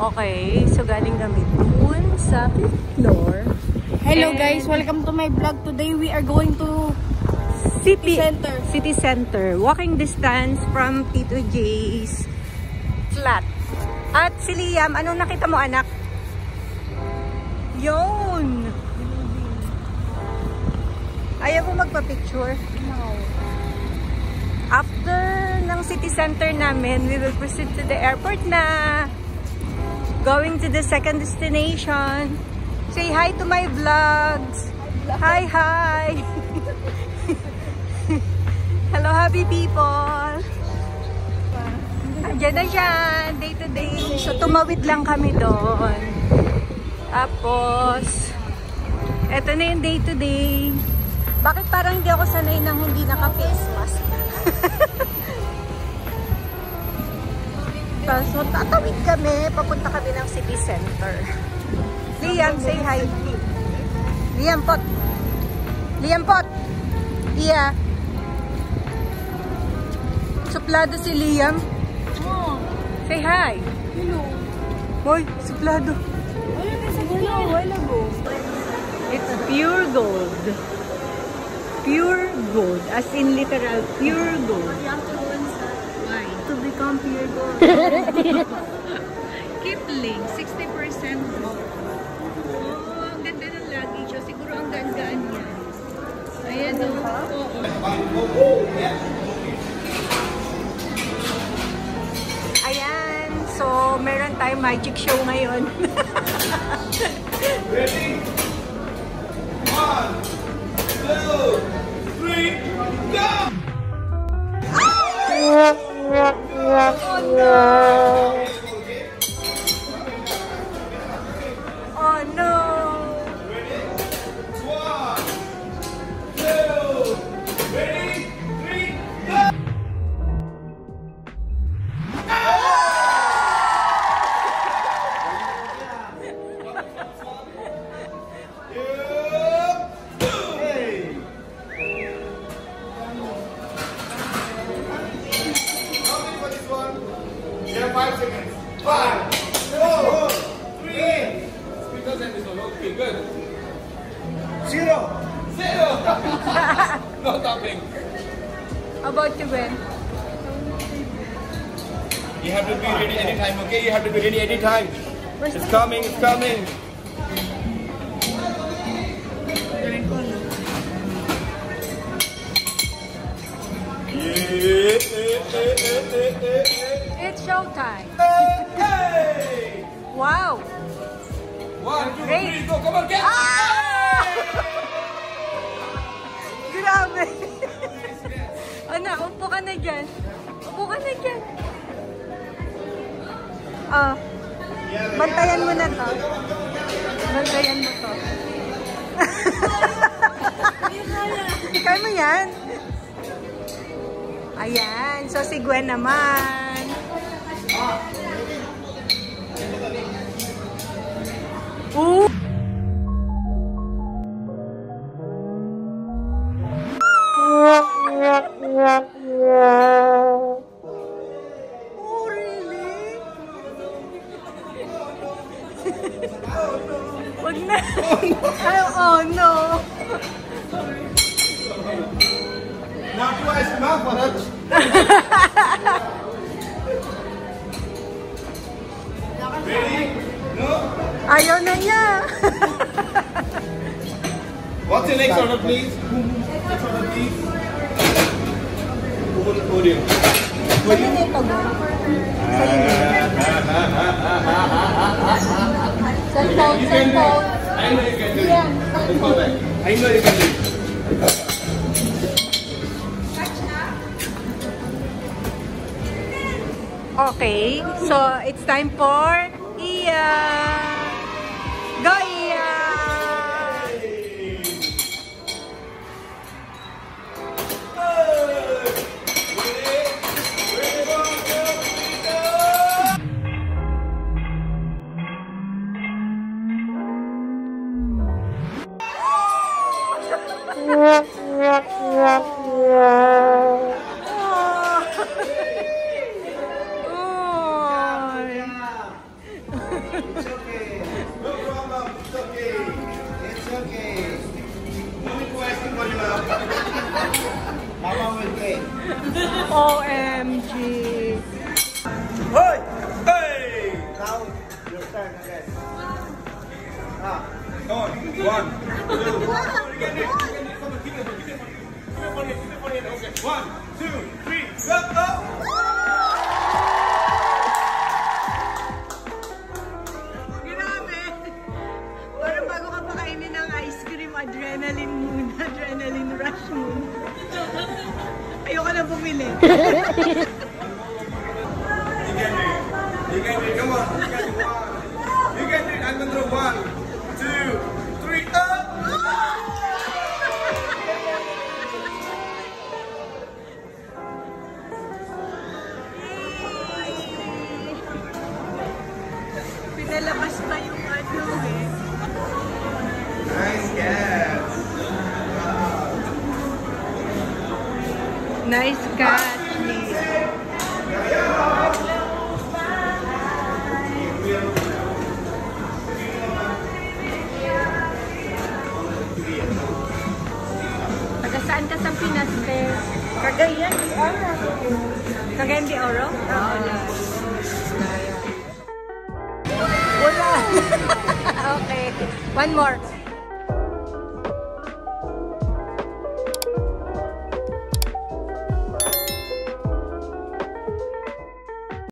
Okay, so galing kami dun sa 5th floor. Hello guys, welcome to my vlog. Today we are going to City Center. Walking distance from Tito J's flat. At si Liam, anong nakita mo anak? Yun! Ayaw mo magpa-picture? No. After ng city center namin, we will proceed to the airport na. Going to the second destination. Say hi to my vlogs. Hi, hi. Hello, happy people. Andiyan na siya, day to day. So, tumawid lang kami doon. Tapos, eto na yung day to day. Bakit parang hindi ako sanay nang hindi naka-face mask? So, tatawid kami. Papunta kami ng city center. Liam, say hi. Liam, pot. Liam, pot. Iya. Suplado si Liam. Oh. Say hi. Hello. Hoy, suplado. Wala na sa gulo. Wala go. It's pure gold. Pure gold. As in literal, pure gold. Why? To become pure gold. Kipling, 60% off. Oh, ang ganda ng luggage. So, siguro ang gaan-gaan yan. Ayan o. Ayan. So, meron tayong magic show ngayon. Ready? 1, 2, 3, go! Oh no! Oh no! Ready? 1, 2, ready? 3, go! You have 5 seconds. 5, 4, 3. Speakers and this one. Okay, good. 0. No tapping. How about you, Ben? You have to be ready anytime, okay? You have to be ready anytime. It's coming, it's coming. It's showtime. Hey! Wow! 1, 2, Great. 3, go! Come on, get! Ah! Grabe! Anak, upo ka na dyan. Upo ka na dyan. Ah. Bantayan mo na to. Bantayan mo to. Kaya mo yan. Ayan. So, si Gwen naman. Ooh! Oh, really? Wag na. Ay, oh, no. Not twice enough, Faraj. Ready? No? Ayaw na niya. What's your next order, please? Next order, please. Oreo. Sa'yo na ito, Gwen. Sa'yo na. Cellphone, You can do cellphone. it. I know you can do it. Yeah. Let's go back. I know you can do it. Okay, so it's time for Iya. Go, Iya! Mama will pay. OMG. Hey! Hey! Now, your turn again. Come on. 1, 2. You can do it. Come on, keep it for it. Okay. 1, 2, 3. Go! Grabe. Parang bago ka pakainin ng ice cream, adrenaline muna. Adrenaline rush muna. Ayoko na bumili. You can do it. Come on. You can do it. I'm going to throw 1, 2, 3. Up! Pinalabas pa yung ano eh. Nice catch. Nice catch, Nick. Taga saan ka sa Pinas, te? Cagayan de Oro. Cagayan de Oro? Wala. Wala. Okay. One more.